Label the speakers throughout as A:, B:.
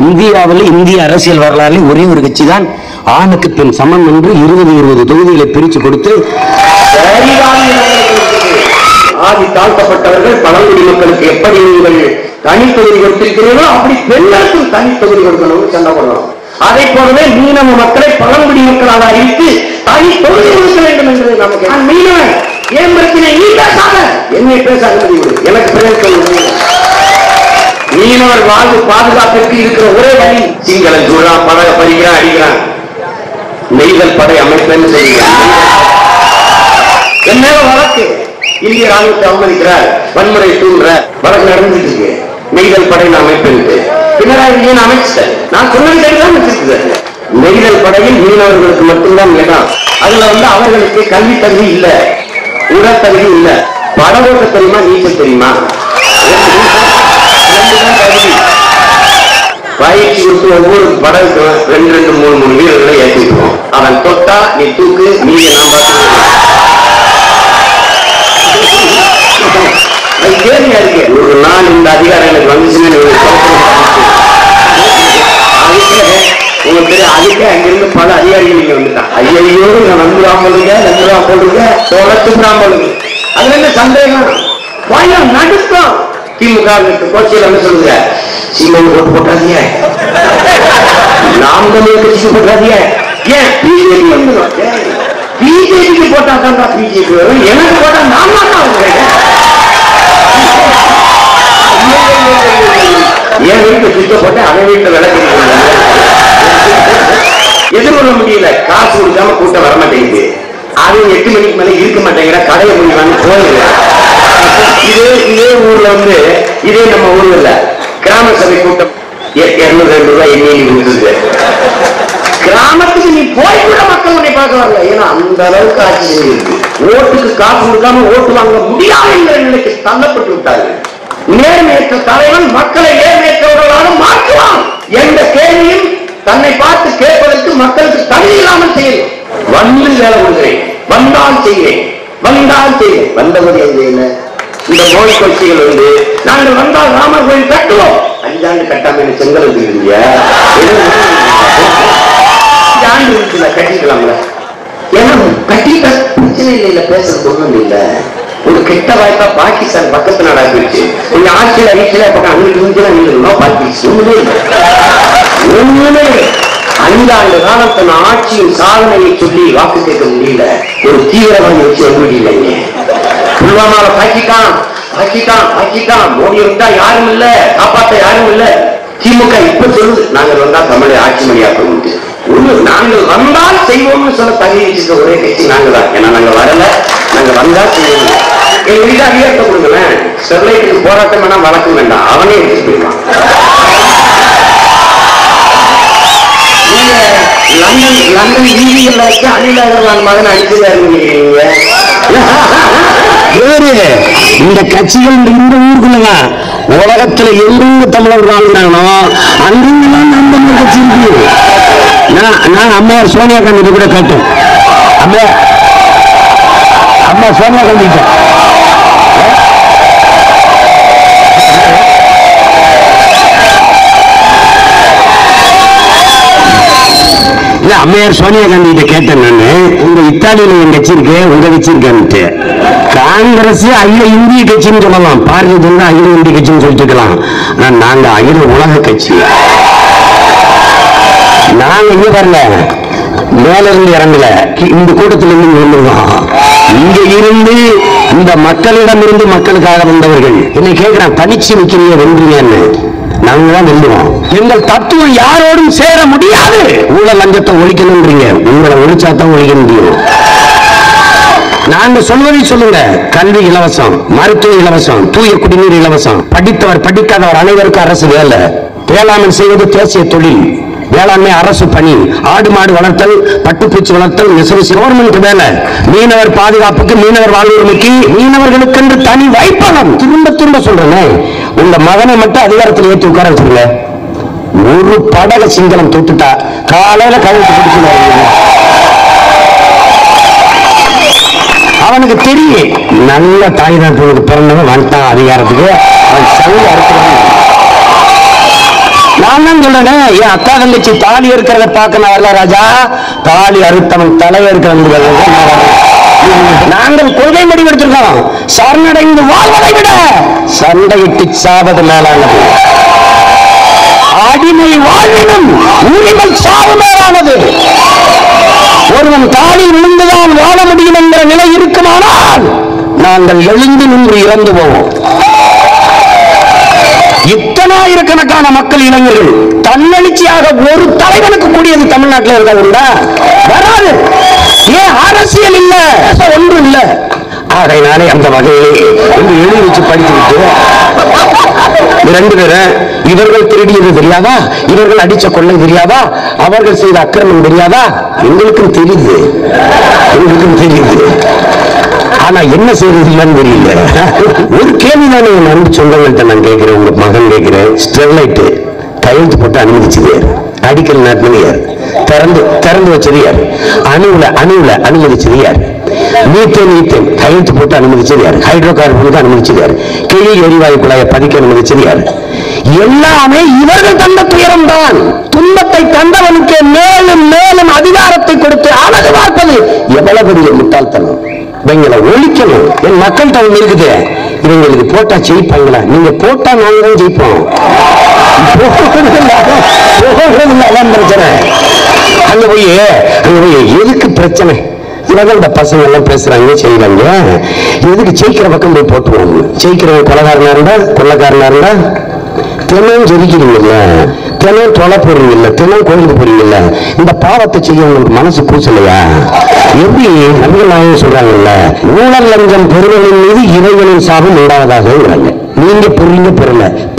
A: இந்தியாவில் இந்திய அரசியல் வரலாறு ஒரே ஒரு கட்சி தான் ஆணுக்கு பெண் சமம் என்று 20 தொகுதிகளை பிரித்து கொடுத்து ஆதி தாழ்த்தப்பட்டவர்கள் பழங்குடி மக்களுக்கு எப்படி நீங்கள் தனி தொகுதி கொடுத்திருக்கிறீர்களோ அப்படி பெண்களுக்கும் தனி தொகுதி கொடுக்கணும் சண்டை போடணும். அதை போலவே மீனவ மக்களை பழங்குடி மக்களாக அறிவித்து தனி தொகுதி கொடுக்க வேண்டும் என்று நமக்கு நான் மீனவன் ஏன் பிரச்சனை நீ பேசாத என்னை பேச அனுமதி கொடு எனக்கு பிரச்சனை. மீனவர் வாழ்வு பாதுகாப்பிற்கு இருக்கிற ஒரே வழி சிங்களம் சூழலாம் படக பறிக்கிறான் அடிக்கிறான் நெய்தல் படை அமைப்பேன்னு செய்கிறான். என் மேல வழக்கு இந்திய ராணுவத்தை அவமதிக்கிறார் வன்முறை தூண்டுற வழக்கு நடந்துட்டு இருக்கு. நெய்தல் படை நான் அமைப்பேன் பினராயி விஜயன் அமைச்சர் நான் சொன்னதான் வச்சிருக்கிறார். நெய்தல் படையில் மீனவர்களுக்கு மட்டும்தான் இடம். அதுல அவர்களுக்கு கல்வி தகுதி இல்ல உடல் தகுதி இல்ல படகோட்ட தெரியுமா நீச்சல் தெரியுமா பயிற்சி கொடுத்து ஒவ்வொரு படகுக்கும் 2 3 வீரர்களை ஏற்றிக்குவோம். அவன் தொட்டா நீ தூக்கு நீங்க நான் பார்த்து கேள்வியா இருக்கு. ஒரு நாள் இந்த அதிகாரம் எனக்கு வந்துச்சுன்னு உங்களுக்கு தெரியும். அதுக்கே அங்கிருந்து பல அதிகாரிகள் இங்க வந்துட்டான். ஐயோ நம்புறாம போடுங்க தொலைச்சுறாம போடுங்க. அதுல என்ன சந்தேகம் பயம் நடுக்கம். திமுக கோச்சியில் என்ன சொல்லுங்க சீமன் ஓட்டு போட்டாதீங்க நாம் கட்சிக்கு போட்டாதீங்க ஏன் பிஜேபி வந்துடும். பிஜேபிக்கு போட்டா தான் பிஜேபி வரும் எனக்கு போட்டா நான் தான் என் வீட்டுல சுத்த போட்டு அவன் வீட்டுல விளக்கு எதிர்கொள்ள முடியல. காசு கொடுக்காம கூட்டம் வர மாட்டேங்குது. அது 8 மணிக்கு மேல இருக்க மாட்டேங்கிற கடையை முடிவான்னு போயிடுது. இதே ஊர்ல இதே நம்ம ஊர்ல கிராம சபை கூட்டம் 202 ரூபாய் எண்ணெய் கொடுத்துருக்கு. கிராமத்துக்கு நீ போய் கூட மக்கள் உன்னை பார்க்க வரல. ஏன்னா அந்த அளவுக்கு ஆட்சி இருக்கு. ஓட்டுக்கு காசு கொடுக்காம ஓட்டு வாங்க முடியாது என்ற நிலைக்கு தள்ளப்பட்டு விட்டார்கள். நேர்மையற்ற தலைவன் மக்களை நேர்மையற்றவர்களாக மாற்றுவான் என்ற கேள்வியும் தன்னை பார்த்து கேட்பதற்கு மக்களுக்கு தகுதி இல்லாமல் செய்யணும். வந்து வேலை கொடுக்கிறேன் வந்தால் செய்கிறேன் வந்தபடி செய்யல. இந்த மோடி கட்சிகள் நாங்கள் வந்தால் ராமர் கோயில் கட்டுவோம் 5 ஆண்டு கட்டாம செங்கல் கட்டிக்கலாம்ல. ஏன்னா கட்டிட்ட பிரச்சனை இல்ல பேசுறது ஒண்ணும் இல்ல. ஒரு கெட்ட வாய்ப்பா பாகிஸ்தான் பக்கத்து நாடா போயிடுச்சு. உங்க ஆட்சியில வீட்டுல பக்கம் அங்கிட்டு பாகிஸ்தான் ஒண்ணுமே 5 ஆண்டு காலத்தின் ஆட்சியின் சாதனையை சொல்லி வாக்கு கேட்க முடியல. ஒரு தீவிரவாதி வச்சு முடியலைங்க. புல்வாமாவை பாக்கிட்டான் மோடி இருந்தா யாரும் இல்ல காப்பாற்ற யாரும் இல்ல. திமுக இப்ப சொல்லுது நாங்கள் வந்தா தமிழை ஆட்சி மொழியாக்க ஒண்ணு நாங்கள் வந்தால் செய்வோம்னு சொல்ல தகுதி வச்சிருக்க ஒரே கட்சி நாங்க தான். ஏன்னா நாங்க வரல நாங்க வந்தா செய்வோம். எங்க வீட்டு அதிகாரத்தை கொடுங்களேன். ஸ்டெர்லைட்டுக்கு போராட்டம் வேணா வழக்கம் வேண்டாம் அவனே எடுத்து போயிடுவான். லண்டன் வீதியில் வச்சு அனில் அகர்வால் மகன் அடிச்சுதாருங்க. இந்த கட்சிகள் இந்த ஊருக்குள்ளதான் உலகத்துல எங்க தமிழர் வாழ்ந்தானோ அங்கெல்லாம் நம்ம கட்சி இருக்கு. நான் அம்மையார் சோனியா காந்தி கூட கேட்டேன். அம்மா சோனியா காந்தி அம்மையார் சோனியா காந்தி கிட்ட கேட்டேன். நானு உங்க இத்தாலியில என் கட்சி இருக்கு உங்க கட்சி இருக்கேன்ட்டு. காங்கிரஸ் அகில இந்திய கட்சின்னு சொல்லலாம். பாரதிய ஜனதா அகில இந்திய கட்சின்னு சொல்லிட்டு இருக்கலாம். நாங்க அகில உலக கட்சி. நாங்க இங்க வரல மேல இருந்து இறங்கல. இந்த கூட்டத்தில் இருந்து இருந்திருக்கோம். இங்க இருந்து இந்த மக்களிடம் இருந்து மக்களுக்காக வந்தவர்கள் என்னை கேட்கிறான் தனிச்சு நிக்கிறீங்க வென்றீங்கன்னு. நாங்க தான் வெல்லுவோம். எங்கள் தத்துவம் யாரோடும் சேர முடியாது. ஊழல் லஞ்சத்தை ஒழிக்கணும்ன்றீங்க. உங்களை ஒழிச்சாதான் ஒழிக்க முடியும். நாங்க சொல்வதை சொல்லுங்க. கல்வி இலவசம், மருத்துவ இலவசம், தூய குடிநீர் இலவசம், படித்தவர் படிக்காதவர் அனைவருக்கும் அரசு வேலை. வேளாண்மை செய்வது தேசிய தொழில். வேளாண்மை அரசு பணி. ஆடு மாடு வளர்த்தல், பட்டுப்பூச்சி வளர்த்தல் கவர்மெண்ட் வேலை. மீனவர் பாதுகாப்புக்கு, மீனவர் வாழ்வுரிமைக்கு, மீனவர்களுக்கு என்று தனி வைப்பகம். திரும்ப சொல்றேன். உங்க மகனை மட்டும் அதிகாரத்தில் ஏற்றி உட்கார வச்சிருங்க. ஒரு படக சிங்களம் தூத்துட்டா காலையில கழுத்து பிடிச்சு அவனுக்கு தெரியும். நல்ல தாய் நாட்டுக்கு பிறந்தவன் வந்துட்டான் அதிகாரத்துக்கு. அவன் சங்க அறுத்து நான் தான் சொல்றேன், என் அக்கா தங்கச்சி தாலி இருக்கிறத பார்க்க நான் வரல ராஜா, தாலி அறுத்தவன் தலை இருக்கிற. நாங்கள் கொள்கை முடிவெடுத்திருக்கோம், சரணடைந்து வாழ்வதை விட சண்டையிட்டு சாவது மேலானது, அடிமை வாழ்வினும் உரிமை சாவு மேலானது. ஒருவன் தாலி விழுந்துதான் வாழ முடியும் என்ற நிலை இருக்குமானால் நாங்கள் எழுந்து நின்று இறந்து போவோம். இத்தனாயிரக்கணக்கான மக்கள், இளைஞர்கள் தன்னெழுச்சியாக ஒரு தலைவனுக்கு கூடியது தமிழ்நாட்டில் இருக்கா? வராது. ஏன்? அரசியல் இல்ல, ஒன்று இல்ல. ஆகையினாலே அந்த வகையிலே எழுதி வச்சு படித்துவிட்டு ரெண்டு பேரும், இவர்கள் திருடியது தெரியாதா, இவர்கள் அடிச்ச கொள்ளை தெரியாதா, அவர்கள் செய்த அக்கிரமம் தெரியாதா? எங்களுக்கும் தெரியுது, எங்களுக்கும் தெரியுது. ஆனா என்ன செய்யறதுன்னு தெரியல. ஒரு கேள்விதானே என் அன்பு சொந்தங்கள்ட்ட நான் கேட்கிறேன், உங்க மகன் கேட்கிறேன். ஸ்டெர்லைட் கையெழுத்து போட்டு அனுமதிச்சது யார்? அடிக்கல் நாட்டினது யார்? திறந்து வச்சது யார்? அணுவுல அனுமதிச்சது யார்? நீத்தேன் கையெழுத்து போட்டு அனுமதிச்சது யார்? ஹைட்ரோ கார்பனுக்கு அனுமதிச்சது யார்? கீழே எரிவாயு குழாயை பதிக்க அனுமதிச்சது யார்? எல்லாமே இவர்கள் தந்த துயரம் தான். துன்பத்தை தந்தவனுக்கு மேலும் மேலும் அதிகாரத்தை கொடுத்து அழகு பார்ப்பது எவ்வளவு பெரிய முட்டாள்தனம். இவங்களை ஒழிக்கணும். என் மக்கள்கிட்ட ஒண்ணு இருக்குது, இவங்களுக்கு போட்டா ஜெயிப்பாங்களா? நீங்க போட்டா நாங்க தான் ஜெயிப்போம். பிரச்சனை அங்க போய் எதுக்கு பிரச்சனை? இவங்க இந்த பசங்க எல்லாம் பேசுறாங்க செய்யறாங்க, எதுக்கு ஜெயிக்கிற பக்கம் போய் போட்டுருவாங்க. ஜெயிக்கிறவங்க கொலைகாரனா இருந்தா கொள்ளக்காரனா இருந்தா தினம் ஜெயிக்கிறீங்கல்ல, தினம் தொலை போடுறீங்கல்ல, தினம் கோயிலுக்கு போறீங்கல்ல, இந்த பாவத்தை செய்ய உங்களுக்கு மனசு கூச்சலையா? எப்படி நபிகள் சொல்றாங்கல்ல, ஊழல் லஞ்சம் பெறுவதன் மீது இறைவனின் சாபம் உண்டாவதாக. நீங்க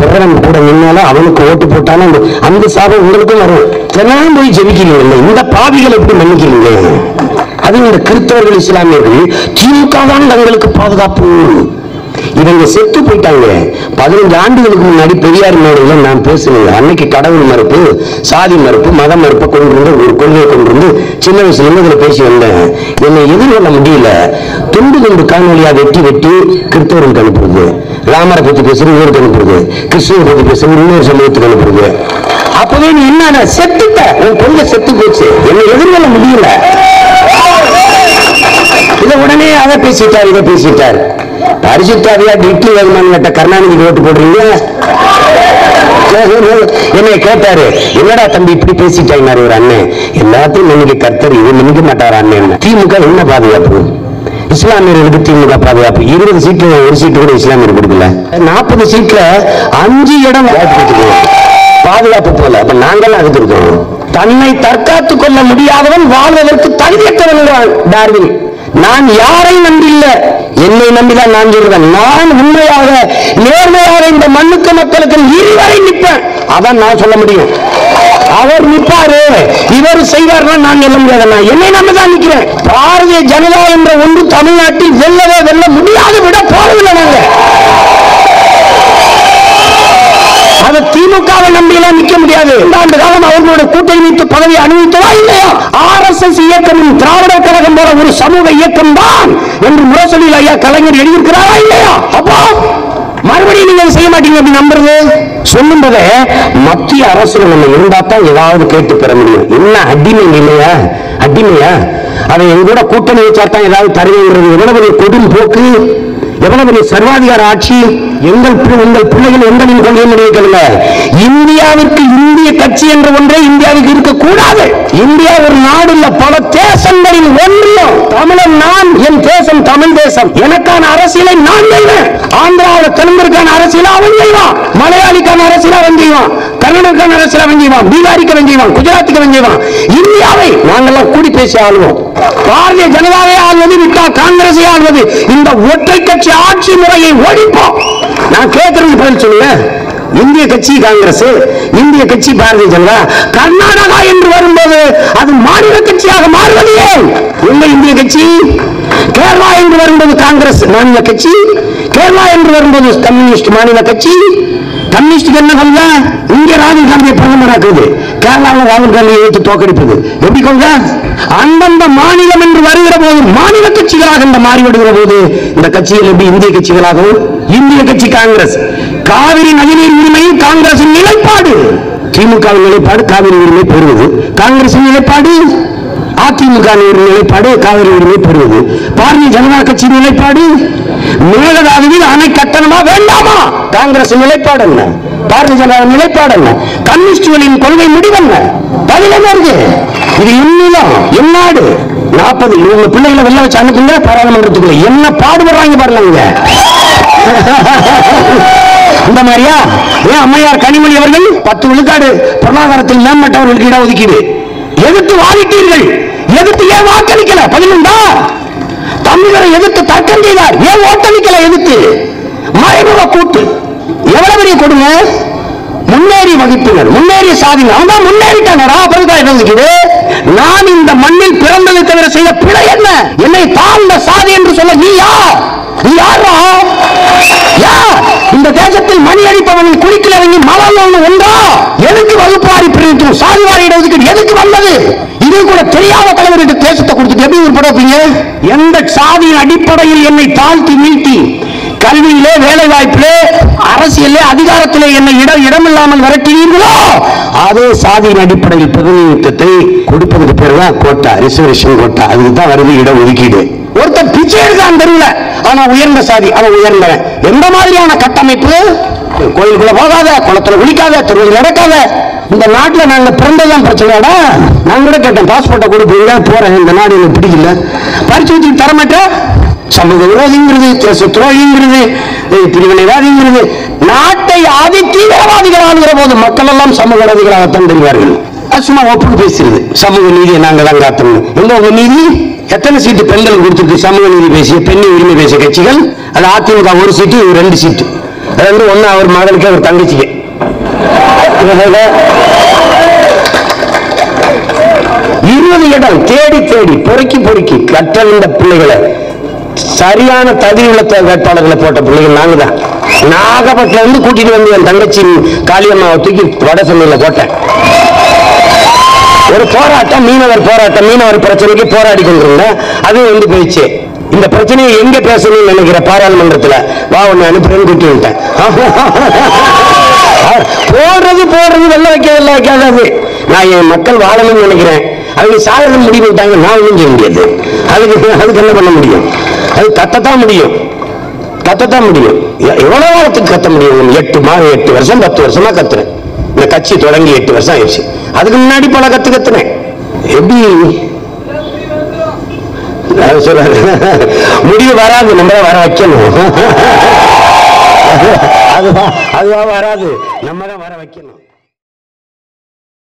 A: பெறவன் கூட நின்னாலும் அவனுக்கு ஓட்டு போட்டாலும் அந்த சாபம் உங்களுக்கும் வரும். தினம் போய் ஜெயிக்கிறீங்கல்ல, இந்த பாவிகள் எப்படி மன்னிக்கிறீங்க? அது இந்த கிறிஸ்தவர்கள், இஸ்லாமியர்கள் திமுக தான் தங்களுக்கு பாதுகாப்பு. இவங்க செத்து போயிட்டாங்க. 15 ஆண்டுகளுக்கு முன்னாடி பெரியார் மேடையில நான் பேசுனேன். அன்னைக்கு கடவுள் மறுப்பு, சாதி மறுப்பு, மத மறுப்பு கொண்டு வந்து ஒரு கொள்கையை கொண்டு வந்து சின்ன வயசுல இருந்து இதுல பேசி வந்தேன். என்னை எதிர்கொள்ள முடியல. துண்டு காணொலியா வெட்டி கிறிஸ்தவர்களுக்கு அனுப்புறது, ராமரை பத்தி பேசுறது இவருக்கு அனுப்புறது, கிருஷ்ணனை பத்தி பேசுறது இன்னொரு சமூகத்துக்கு அனுப்புறது. அப்பவே நீ என்ன செத்துட்ட, உன் கொள்கை செத்து போச்சு, என்னை எதிர்கொள்ள முடியல. இதை உடனே அதை பேசிட்டார், இதை பேசிட்டார். பரிசுத்தாவியா இட்லி வேகமான கேட்ட கருணாநிதிக்கு ஓட்டு போடுறீங்க. என்னை கேட்டாரு, என்னடா தம்பி இப்படி பேசிட்டாங்க ஒரு அண்ணன், எல்லாத்தையும் மன்னிக்க கர்த்தர், இது மன்னிக்க மாட்டார் அண்ணன். திமுக என்ன பாதுகாப்பு? இஸ்லாமியர்களுக்கு திமுக பாதுகாப்பு. 20 சீட்ல ஒரு சீட்டு கூட இஸ்லாமியர் கொடுக்கல. 40 சீட்ல 5 இடம் பாதுகாப்பு போல. அப்ப நாங்கெல்லாம் அதுக்கு இருக்கோம். தன்னை தற்காத்துக் கொள்ள முடியாதவன் வாழ்வதற்கு தகுதியற்றவன் டார்வின். நான் யாரை நம்பில்ல, என்னை நம்பிதான் நான் சொல்றேன். நான் உண்மையாக நேர்மையாக இந்த மண்ணுக்கு மக்களுக்கு இதுவரை நிற்பேன். அதான் நான் சொல்ல முடியும். அவர் நிற்பாரு, இவர் செய்வார்னா நான் சொல்ல முடியாது. நான் என்னை நம்பிதான் நிற்கிறேன். பாரதிய ஜனதா என்ற ஒன்று தமிழ்நாட்டில் வெல்ல முடியாது, விட போறதில்லை. நாங்க அது திமுகவை நம்பியெல்லாம் நிற்க முடியாது. ஆண்டு காலம் அவர்களோட கூட்டணி வைத்து பதவி அனுபவித்ததா இல்லையா? RSS இயக்கமும் திராவிட கழகம் போல ஒரு சமூக இயக்கம் தான் என்று முரசொலியில் ஐயா கலைஞர் எழுதியிருக்கிறாரா இல்லையா? அப்போ மறுபடியும் நீங்க செய்ய மாட்டீங்க அப்படி நம்புறது சொல்லும் போதே மத்திய அரசு நம்ம இருந்தா தான் ஏதாவது கேட்டு பெற முடியும். என்ன அடிமை இல்லையா? அடிமையா? அதை எங்கூட கூட்டணி வச்சா தான் ஏதாவது தருவங்கிறது எவ்வளவு பெரிய கொடும் போக்கு, எவ்வளவு பெரிய சர்வாதிகார ஆட்சி. உங்கள் பிள்ளைகள் எங்களின் கொள்கை முடிவுகள். இந்தியாவிற்கு இந்திய கட்சி என்ற ஒன்றே இந்தியாவுக்கு இருக்கக்கூடாது. இந்தியா ஒரு நாடு இல்ல, பல தேசங்களின் ஒன்றியம். தமிழன் நான், என் தேசம் தமிழ் தேசம். எனக்கான அரசியலை நான் செய்வேன். ஆந்திராவில் தெலுங்குக்கான அரசியலை அவன் செய்வான், மலையாளிக்கான அரசியலை அவன் செய்வான், கர்நாடகான அரசியலை அவன் செய்வான், பீகாரிக்கு அவன் செய்வான், குஜராத்துக்கு அவன் செய்வான். இந்தியாவை நாங்கெல்லாம் கூடி பேசி ஆளுவோம். பாரதிய ஜனதாவை ஆள்வது விட்டா காங்கிரஸை ஆள்வது. இந்த ஒற்றை கட்சி ஆட்சி முறையை ஒழிப்போம். நான் கேட்கறது பதில் சொல்லுங்க. இந்திய கட்சி காங்கிரஸ், இந்திய கட்சி பாரதிய ஜனதா. கர்நாடகா என்று வரும்போது அது மாநில கட்சியாக மாறுவது ஏன்? உங்க இந்திய கட்சி. கேரளா என்று வரும்போது காங்கிரஸ் மாநில கட்சி, கேரளா என்று வரும்போது கம்யூனிஸ்ட் மாநில கட்சி. கம்யூனிஸ்டுக்கு என்ன கொள்கை? இங்கே ராகுல் காந்தியை பிரதமராக்குது, கேரளாவில் ராகுல் காந்தியை வைத்து தோக்கடிப்பது. எப்படி கொள்கை? அந்தந்த மாநிலம் என்று வருகிற போது மாநில கட்சிகளாக இந்த மாறிவிடுகிற போது இந்த கட்சிகள் எப்படி இந்திய கட்சிகளாகவும்? இந்திய கட்சி காங்கிரஸ். காவிரி நதிநீர் உரிமையில் காங்கிரசின் நிலைப்பாடு திமுக நிலைப்பாடு காவிரி உரிமை பெறுவது, காங்கிரஸ் நிலைப்பாடு அதிமுக நிலைப்பாடு காவிரி உரிமை பெறுவது, பாரதிய ஜனதா கட்சி நிலைப்பாடு மேகதாதுவில் அணை கட்டணமா வேண்டாமா, காங்கிரஸ் நிலைப்பாடு என்ன, பாரதிய ஜனதா நிலைப்பாடு என்ன, கம்யூனிஸ்டுகளின் கொள்கை முடிவென்ன, பதிலமா இருக்கு. இது இன்னும் என்னாடு 40 இவங்க பிள்ளைகளை வெளில வச்சு அனுப்புங்க பாராளுமன்றத்துக்குள்ள என்ன பாடுபடுறாங்க பாருங்க. இந்த மாதிரியா ஏன் அம்மையார் கனிமொழி அவர்கள் 10 விழுக்காடு பொருளாதாரத்தில் மேம்பட்டவர்களுக்கு இடஒதுக்கீடு எதிர்த்து வாதிட்டீர்கள், எதிர்த்து ஏன் வாக்களிக்கல? பதிலுண்டா? தமிழரை எதிர்த்து தர்க்கம் செய்தார், ஏன் ஓட்டளிக்கல? எதிர்த்து மறைமுக கூட்டு எவ்வளவு பெரிய கொடுங்க. முன்னேறி வகுப்பினர், முன்னேறிய சாதியினர், அவன் தான் முன்னேறிட்டானடா. இடஒதுக்கீடு நான் இந்த மண்ணில் பிறந்ததை தவிர செய்த பிழை என்ன? என்னை தாழ்ந்த சாதி என்று சொல்ல நீ யார்? நீ யாரா? இந்த தேசத்தில் மணி அடிப்பவனின் குளிக்கல இறங்கி மலர்ந்து ஒன்றா? எதுக்கு வகுப்பாரி பிரிவு சாதிவாரி இடஒதுக்கீடு எதுக்கு வந்தது? இது கூட தெரியாத தலைவருக்கு தேசத்தை கொடுத்துட்டு எப்படி உட்பட வைப்பீங்க? எந்த சாதியின் அடிப்படையில் என்னை தாழ்த்தி நீட்டி கல்வியிலே, வேலை வாய்ப்பிலே, அரசியலே, அதிகாரத்திலே என்னை இடமில்லாமல் விரட்டினீர்களோ அதே சாதியின் அடிப்படையில் பிரதிநிதித்துவத்தை கொடுப்பதற்கு பேர் தான் கோட்டா, ரிசர்வேஷன் கோட்டா. அதுக்கு தான் வருது இடஒதுக்கீடு. ஒருத்தர் பிச்சை எடுத்தான் தெரியல, ஆனா உயர்ந்த சாதி, அவன் உயர்ந்தவன். எந்த மாதிரியான கட்டமைப்பு? கோயிலுக்குள்ள போகாத, குளத்துல குளிக்காத, தெருவில் நடக்காத. இந்த நாட்டில் நாங்க பிறந்ததான் பிரச்சனைடா. நான் கூட கேட்டேன், பாஸ்போர்ட்டை கொடுப்பீங்க, போறேன், இந்த நாடு எனக்கு பிடிக்கல, பரிசு வச்சு தரமாட்டேன். சமூக விரோதிங்கிறது, தேச துரோகிங்கிறது, பிரிவினைவாதிங்கிறது. நாட்டை ஆதி தீவிரவாதிகள் ஆளுகிற போது மக்கள் எல்லாம் சமூக விரோதிகளாகத்தான் தெரிவார்கள். சும்மா ஒப்புக்கு பேசுறது சமூக நீதியை நாங்கள் தான் காத்தணும். எங்க நீதி? எத்தனை சீட்டு பெண்கள் கொடுத்துருக்கு? சமூக நீதி பேசிய, பெண்ணை உரிமை பேசிய கட்சிகள். அது அதிமுக 1 சீட்டு, 2 சீட்டு. அது வந்து ஒண்ணு அவர் மகனுக்கு, அவர் தங்கச்சிக்கு. 20 இடம் தேடி தேடி பொறுக்கி பொறுக்கி கற்றறிந்த பிள்ளைகளை, சரியான தகுதியுள்ள வேட்பாளர்களை போட்ட பிள்ளைகள் நாங்க தான். நாகப்பட்டினம் இருந்து கூட்டிட்டு வந்து என் தங்கச்சி காளியம்மாவை தூக்கி வட சென்னையில போட்டேன். ஒரு போராட்டம், மீனவர் போராட்டம், மீனவர் பிரச்சனைக்கு போராடி கொண்டிருந்தேன். அது வந்து போயிடுச்சு. இந்த பிரச்சனையை எங்க பேசணும்னு நினைக்கிற பாராளுமன்றத்தில் வா ஒண்ணு அனுப்புறேன்னு கூட்டி விட்டேன். போடுறது வெள்ள வைக்காது. நான் என் மக்கள் வாழணும்னு நினைக்கிறேன். அவங்க சாதனை முடிவு விட்டாங்க, நான் ஒன்றும் செய்ய முடியாது. அதுக்கு என்ன பண்ண முடியும்? அது கத்தத்தான் முடியும். எவ்வளவு காலத்துக்கு கத்த முடியும்? 8 வருஷம் 10 வருஷமா கத்துறேன். இந்த கட்சி தொடங்கி 8 வருஷம் ஆயிடுச்சு. அதுக்கு முன்னாடி பல கத்துனேன். எப்படி முடிவு வராது, நம்ம வர வைக்கணும். அதுவா வராது, நம்ம தான் வர வைக்கணும்.